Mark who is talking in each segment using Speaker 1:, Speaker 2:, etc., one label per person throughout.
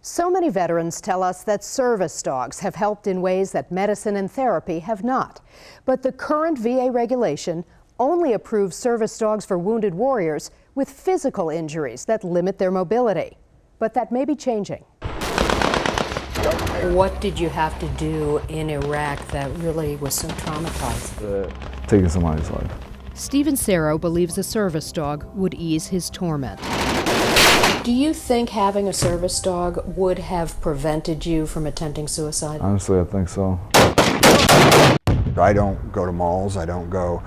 Speaker 1: So many veterans tell us that service dogs have helped in ways that medicine and therapy have not. But the current VA regulation only approves service dogs for wounded warriors with physical injuries that limit their mobility. But that may be changing. What did you have to do in Iraq that really was so traumatizing?
Speaker 2: Taking somebody's life.
Speaker 1: Stephen Serro believes a service dog would ease his torment. Do you think having a service dog would have prevented you from attempting suicide?
Speaker 2: Honestly, I think so.
Speaker 3: I don't go to malls. I don't go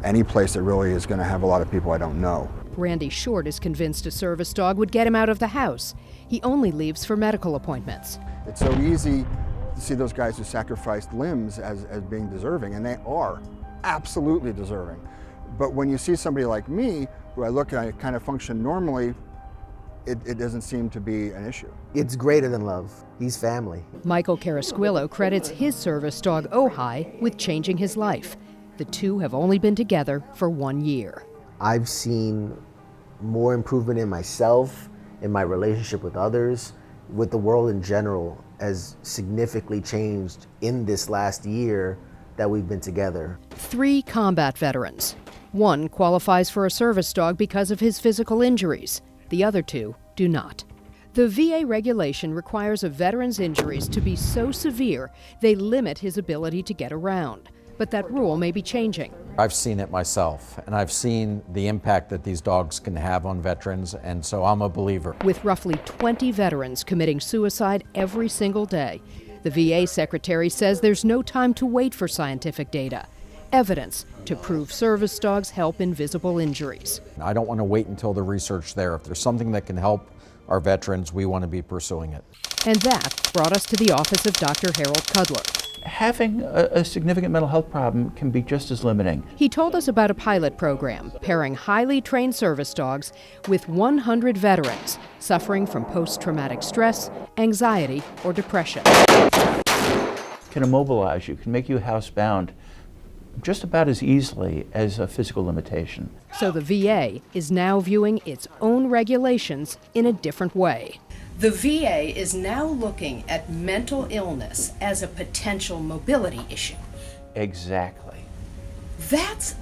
Speaker 3: any place that really is going to have a lot of people I don't know.
Speaker 1: Randy Short is convinced a service dog would get him out of the house. He only leaves for medical appointments.
Speaker 3: It's so easy to see those guys who sacrificed limbs as being deserving, and they are absolutely deserving. But when you see somebody like me, who I look and I kind of function normally, it doesn't seem to be an issue.
Speaker 4: It's greater than love. He's family.
Speaker 1: Michael Carasquillo credits his service dog, Ojai, with changing his life. The two have only been together for 1 year.
Speaker 4: I've seen more improvement in myself, in my relationship with others, with the world in general, has significantly changed in this last year that we've been together. 3 combat veterans. One qualifies for a service dog because of his physical injuries. The other 2 do not. The VA regulation requires a veteran's injuries to be so severe they limit his ability to get around. But that rule may be changing.
Speaker 5: I've seen it myself, and I've seen the impact that these dogs can have on veterans, and so I'm a believer.
Speaker 1: With roughly 20 veterans committing suicide every single day, the VA secretary says there's no time to wait for scientific data, evidence to prove service dogs help in visible injuries.
Speaker 5: I don't want to wait until the research there. If there's something that can help our veterans, we want to be pursuing it.
Speaker 1: And that brought us to the office of Dr. Harold Cudler.
Speaker 6: Having a significant mental health problem can be just as limiting.
Speaker 1: He told us about a pilot program pairing highly trained service dogs with 100 veterans suffering from post-traumatic stress, anxiety, or depression.
Speaker 6: Can immobilize you, can make you housebound just about as easily as a physical limitation.
Speaker 1: So the VA is now viewing its own regulations in a different way. The VA is now looking at mental illness as a potential mobility issue.
Speaker 6: Exactly.
Speaker 1: That's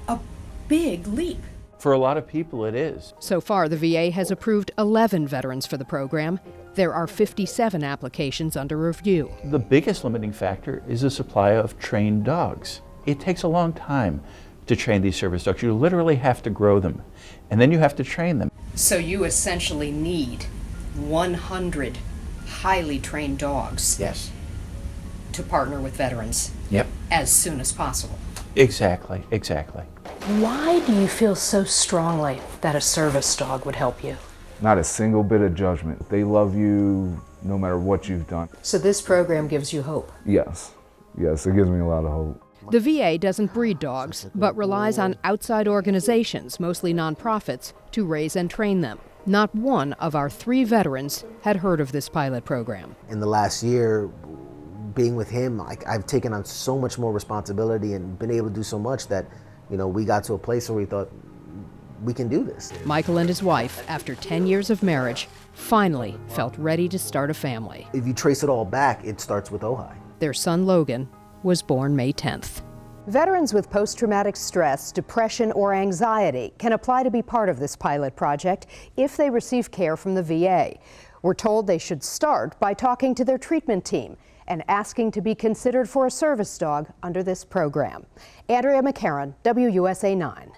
Speaker 1: a big leap.
Speaker 6: For a lot of people, it is.
Speaker 1: So far, the VA has approved 11 veterans for the program. There are 57 applications under review.
Speaker 6: The biggest limiting factor is the supply of trained dogs. It takes a long time to train these service dogs. You literally have to grow them, and then you have to train them.
Speaker 1: So you essentially need 100 highly trained dogs.
Speaker 6: Yes.
Speaker 1: To partner with veterans.
Speaker 6: Yep.
Speaker 1: As soon as possible.
Speaker 6: Exactly, exactly.
Speaker 1: Why do you feel so strongly that a service dog would help you?
Speaker 2: Not a single bit of judgment. They love you no matter what you've done.
Speaker 1: So this program gives you hope?
Speaker 2: Yes. Yes, it gives me a lot of hope.
Speaker 1: The VA doesn't breed dogs, but relies on outside organizations, mostly nonprofits, to raise and train them. Not one of our 3 veterans had heard of this pilot program.
Speaker 4: In the last year, being with him, I've taken on so much more responsibility and been able to do so much that, we got to a place where we thought, we can do this.
Speaker 1: Michael and his wife, after 10 years of marriage, finally felt ready to start a family.
Speaker 4: If you trace it all back, it starts with Ojai.
Speaker 1: Their son Logan was born May 10th. Veterans with post-traumatic stress, depression, or anxiety can apply to be part of this pilot project if they receive care from the VA. We're told they should start by talking to their treatment team and asking to be considered for a service dog under this program. Andrea McCarran, WUSA 9.